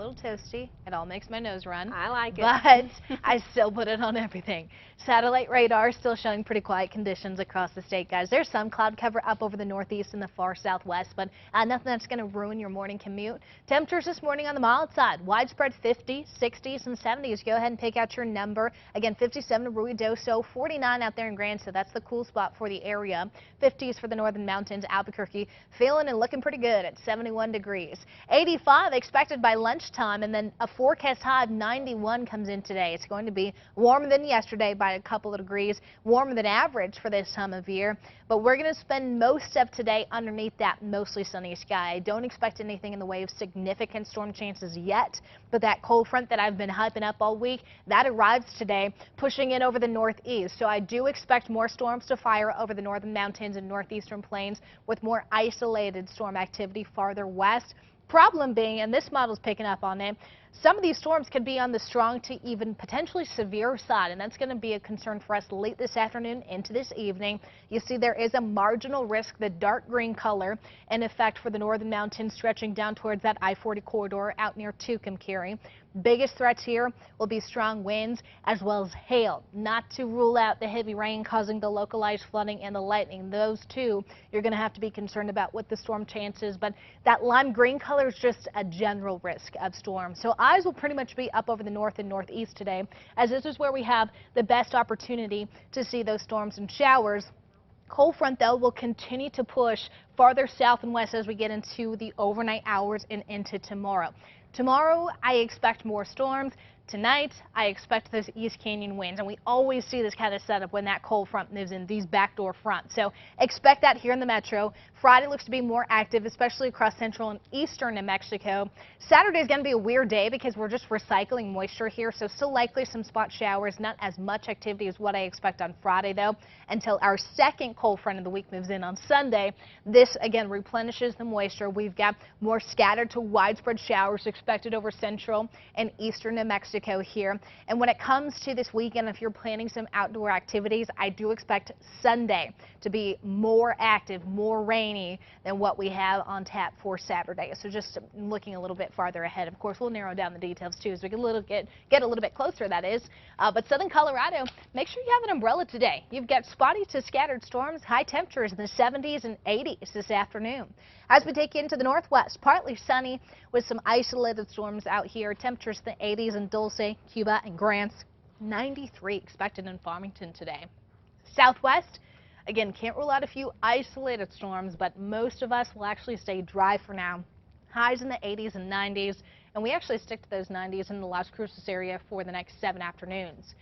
little toasty. It all makes my nose run. I like it. But I still put it on everything. Satellite radar still showing pretty quiet conditions across the state, guys. There's some cloud cover up over the northeast and the far southwest, but nothing that's going to ruin your morning commute. Temperatures this morning on the mild side, widespread 50s, 60s, and 70s. Go ahead and pick out your number. Again, 57 in Ruidoso, 49 out there in Grand, so that's the cool spot for the area. 50s for the northern mountains, Albuquerque, feeling and looking pretty good at 71 degrees. 85 expected by lunchtime, and then a forecast high of 91 comes in today. It's going to be warmer than yesterday by a couple of degrees, warmer than average for this time of year, but we're going to spend most of today underneath that mostly sunny sky. Don't expect anything in the way of significant storm chances yet, but that cold front that I've been hyping up all week, that arrives today, pushing in over the northeast. So I do expect more storms to fire over the northern mountains and northeastern plains with more isolated storm activity farther west. Problem being, and this model's picking up on it, some of these storms could be on the strong to even potentially severe side, and that's going to be a concern for us late this afternoon into this evening. You see there is a marginal risk, the dark green color, in effect for the northern mountains stretching down towards that I-40 corridor out near Tucumcari. Biggest threats here will be strong winds as well as hail. Not to rule out the heavy rain causing the localized flooding and the lightning. Those two you're going to have to be concerned about with the storm chances, but that lime green color is just a general risk of storm. So eyes will pretty much be up over the north and northeast today, as this is where we have the best opportunity to see those storms and showers. Cold front, though, will continue to push farther south and west as we get into the overnight hours and into tomorrow. Tomorrow, I expect more storms. Tonight, I expect those East Canyon winds, and we always see this kind of setup when that cold front moves in, these backdoor fronts. So expect that here in the metro. Friday looks to be more active, especially across central and eastern New Mexico. Saturday is going to be a weird day because we're just recycling moisture here, so still likely some spot showers, not as much activity as what I expect on Friday, though, until our second cold front of the week moves in on Sunday. This, again, replenishes the moisture. We've got more scattered to widespread showers expected over central and eastern New Mexico here. And when it comes to this weekend, if you're planning some outdoor activities, I do expect Sunday to be more active, more rainy than what we have on tap for Saturday. So just looking a little bit farther ahead. Of course, we'll narrow down the details too as we get a little bit closer, that is. But southern Colorado, make sure you have an umbrella today. You've got spotty to scattered storms, high temperatures in the 70s and 80s this afternoon. As we take you into the northwest, partly sunny with some isolated storms out here. Temperatures in the 80s in Dulce, Cuba, and Grants. 93 expected in Farmington today. Southwest, again, can't rule out a few isolated storms, but most of us will actually stay dry for now. Highs in the 80s and 90s, and we actually stick to those 90s in the Las Cruces area for the next 7 afternoons.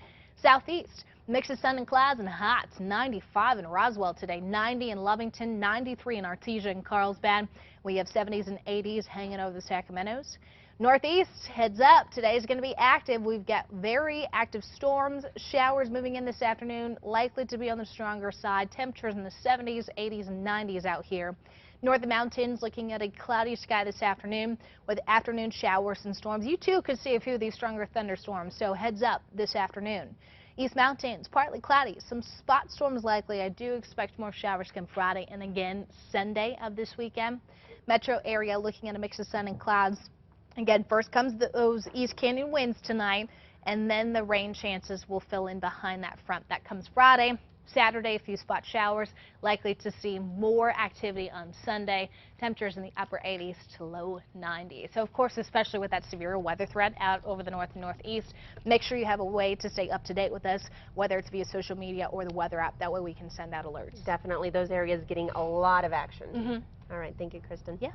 Southeast, mix of sun and clouds and hot. 95 in Roswell today, 90 in Lovington, 93 in Artesia and Carlsbad. We have 70s and 80s hanging over the Sacramentos. Northeast, heads up. Today is going to be active. We've got very active storms, showers moving in this afternoon, likely to be on the stronger side. Temperatures in the 70s, 80s, and 90s out here. North of the mountains, looking at a cloudy sky this afternoon with afternoon showers and storms. You too could see a few of these stronger thunderstorms, so heads up this afternoon. East Mountains, partly cloudy, some spot storms likely. I do expect more showers come Friday and again Sunday of this weekend. Metro area looking at a mix of sun and clouds. Again, first comes those East Canyon winds tonight, and then the rain chances will fill in behind that front. That comes Friday. Saturday, a few spot showers, likely to see more activity on Sunday. Temperatures in the upper 80s to low 90s. So, of course, especially with that severe weather threat out over the north and northeast, make sure you have a way to stay up to date with us, whether it's via social media or the weather app. That way we can send out alerts. Definitely those areas getting a lot of action. All right. Thank you, Kristen. Yeah.